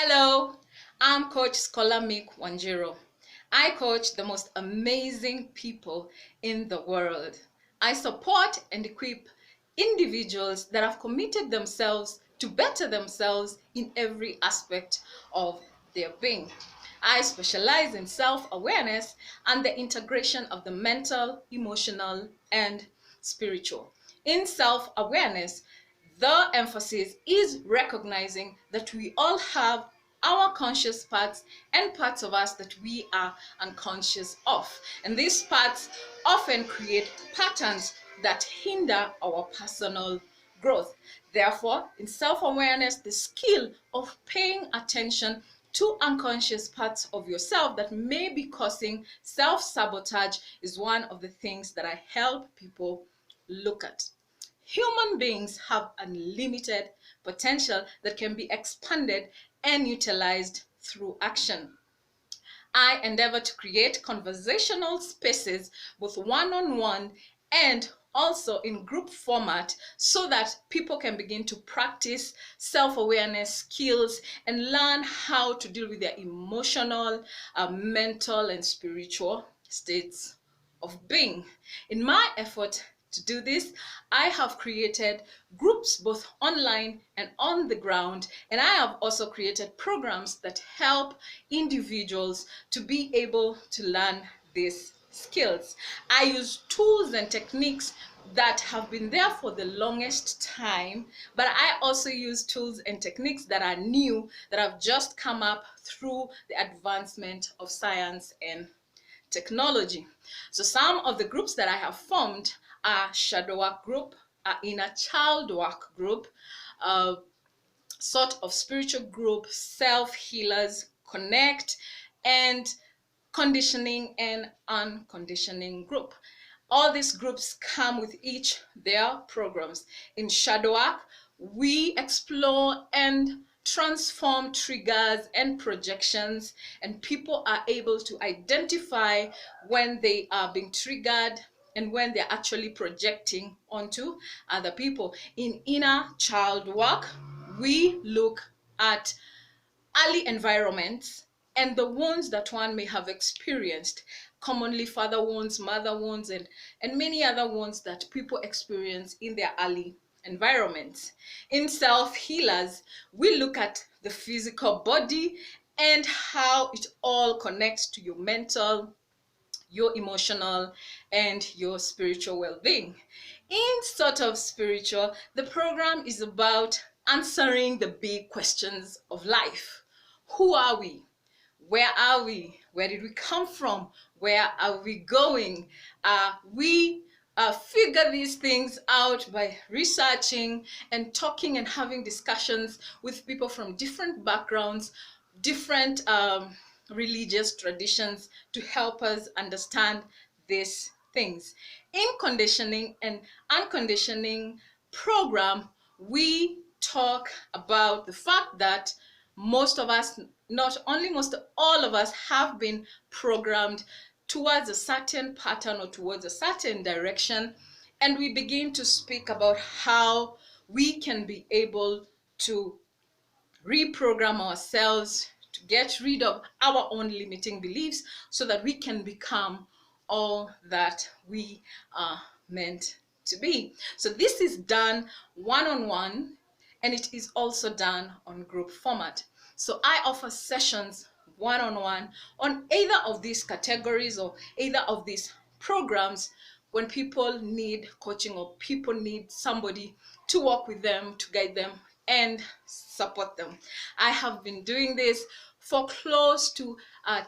Hello, I'm Coach Scholar Meek Wanjiru. I coach the most amazing people in the world. I support and equip individuals that have committed themselves to better themselves in every aspect of their being. I specialize in self-awareness and the integration of the mental, emotional, and spiritual. In self-awareness, the emphasis is recognizing that we all have our conscious parts and parts of us that we are unconscious of. And these parts often create patterns that hinder our personal growth. Therefore, in self-awareness, the skill of paying attention to unconscious parts of yourself that may be causing self-sabotage is one of the things that I help people look at. Human beings have unlimited potential that can be expanded and utilized through action. I endeavor to create conversational spaces, both one-on-one and also in group format, so that people can begin to practice self-awareness skills and learn how to deal with their emotional, mental, and spiritual states of being. In my effort to do this, I have created groups both online and on the ground, and I have also created programs that help individuals to be able to learn these skills. I use tools and techniques that have been there for the longest time, but I also use tools and techniques that are new, that have just come up through the advancement of science and technology. So some of the groups that I have formed are shadow work group, inner child work group, sort of spiritual group, self healers, connect, and conditioning and unconditioning group. All these groups come with each their programs. In shadow work, we explore and transform triggers and projections, and people are able to identify when they are being triggered and when they're actually projecting onto other people. In inner child work, we look at early environments and the wounds that one may have experienced, commonly father wounds, mother wounds, and many other wounds that people experience in their early environments. In self-healers, we look at the physical body and how it all connects to your mental, your emotional, and your spiritual well-being. In sort of spiritual, the program is about answering the big questions of life. Who are we? Where are we? Where did we come from? Where are we going? We figure these things out by researching and talking and having discussions with people from different backgrounds, different religious traditions, to help us understand these things. In conditioning and unconditioning program, we talk about the fact that most of us, not only most, all of us have been programmed towards a certain pattern or towards a certain direction, and we begin to speak about how we can be able to reprogram ourselves to get rid of our own limiting beliefs so that we can become all that we are meant to be. So this is done one-on-one, and it is also done on group format. So I offer sessions one-on-one on either of these categories or either of these programs when people need coaching or people need somebody to work with them, to guide them, and support them. I have been doing this for close to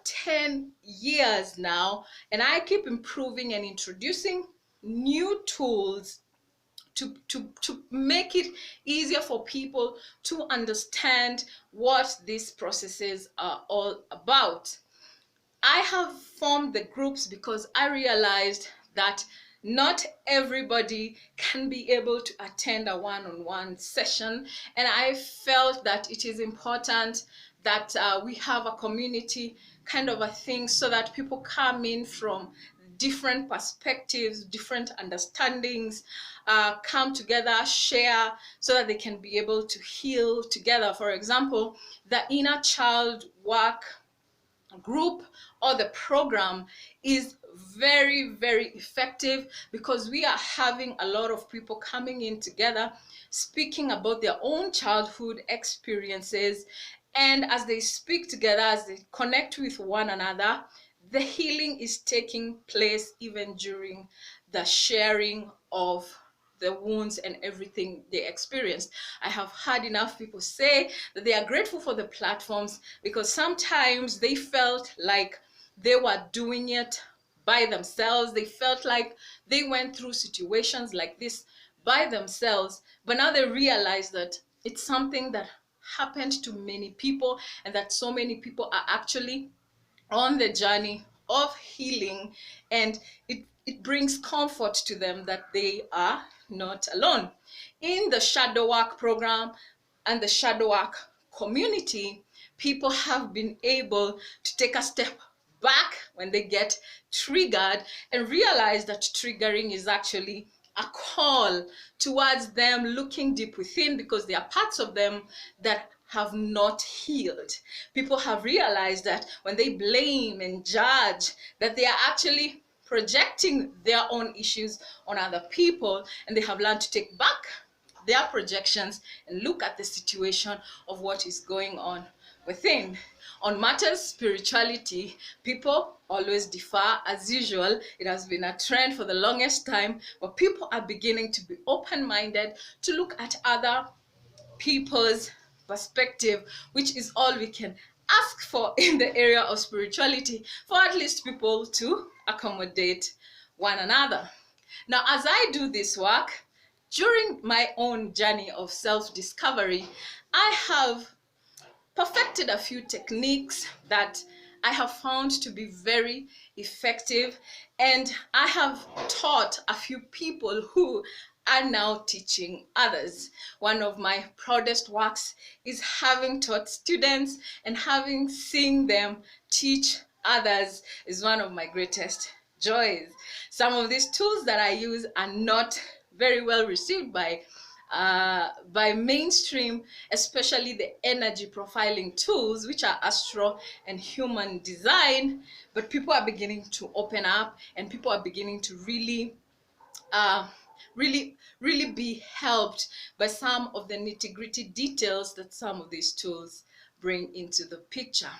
10 years now, and I keep improving and introducing new tools to make it easier for people to understand what these processes are all about. I have formed the groups because I realized that not everybody can be able to attend a one-on-one session, and I felt that it is important that we have a community kind of a thing, so that people come in from different perspectives, different understandings come together, share, so that they can be able to heal together. For example, the inner child work group or the program is very, very effective, because we are having a lot of people coming in together, speaking about their own childhood experiences. And as they speak together, as they connect with one another, the healing is taking place even during the sharing of the wounds and everything they experienced. I have had enough people say that they are grateful for the platforms, because sometimes they felt like they were doing it by themselves. They felt like they went through situations like this by themselves, but now they realize that it's something that happened to many people, and that so many people are actually on the journey of healing, and it brings comfort to them that they are not alone. In the shadow work program and the shadow work community, people have been able to take a step back when they get triggered and realize that triggering is actually a call towards them looking deep within, because there are parts of them that have not healed. People have realized that when they blame and judge, that they are actually projecting their own issues on other people, and they have learned to take back their projections and look at the situation of what is going on within. On matters spirituality, people always differ as usual. It has been a trend for the longest time, but people are beginning to be open-minded to look at other people's perspective, which is all we can ask for in the area of spirituality, for at least people to accommodate one another. Now, as I do this work, during my own journey of self-discovery, I have perfected a few techniques that I have found to be very effective, and I have taught a few people who are now teaching others. One of my proudest works is having taught students, and having seen them teach others is one of my greatest joys. Some of these tools that I use are not very well received by mainstream, especially the energy profiling tools, which are astro and human design. But people are beginning to open up, and people are beginning to uh, really be helped by some of the nitty-gritty details that some of these tools bring into the picture.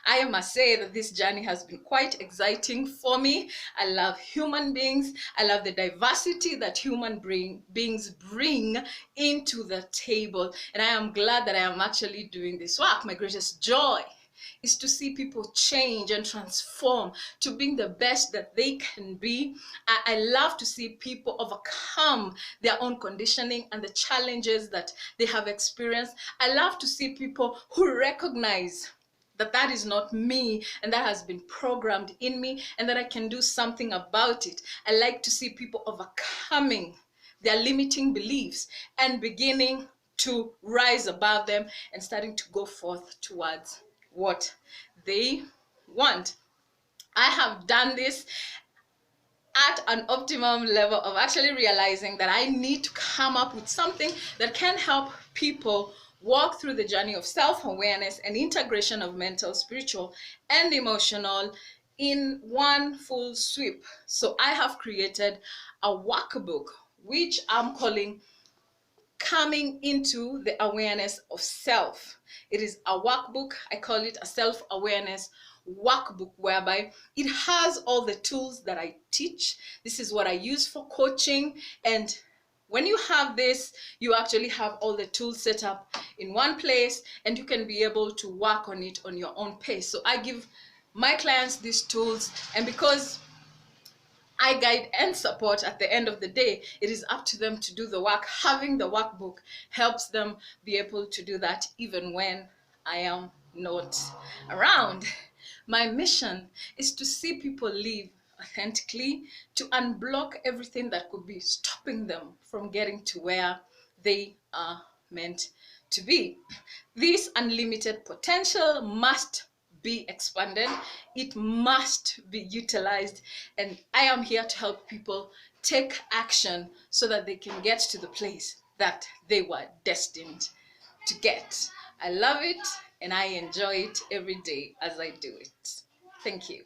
I must say that this journey has been quite exciting for me. I love human beings. I love the diversity that beings bring into the table. And I am glad that I am actually doing this work. My greatest joy is to see people change and transform to being the best that they can be. I love to see people overcome their own conditioning and the challenges that they have experienced. I love to see people who recognize that that is not me, and that has been programmed in me, and that I can do something about it. I like to see people overcoming their limiting beliefs and beginning to rise above them and starting to go forth towards what they want. I have done this at an optimum level of actually realizing that I need to come up with something that can help people walk through the journey of self-awareness and integration of mental, spiritual, and emotional in one full sweep. So I have created a workbook, which I'm calling Coming into the Awareness of Self. It is a workbook. I call it a self-awareness workbook, whereby it has all the tools that I teach. This is what I use for coaching, and when you have this, you actually have all the tools set up in one place, and you can be able to work on it on your own pace. So I give my clients these tools, and because I guide and support at the end of the day, it is up to them to do the work. Having the workbook helps them be able to do that even when I am not around. My mission is to see people live authentically, to unblock everything that could be stopping them from getting to where they are meant to be. This unlimited potential must be expanded. It must be utilized. And I am here to help people take action so that they can get to the place that they were destined to get. I love it and I enjoy it every day as I do it. Thank you.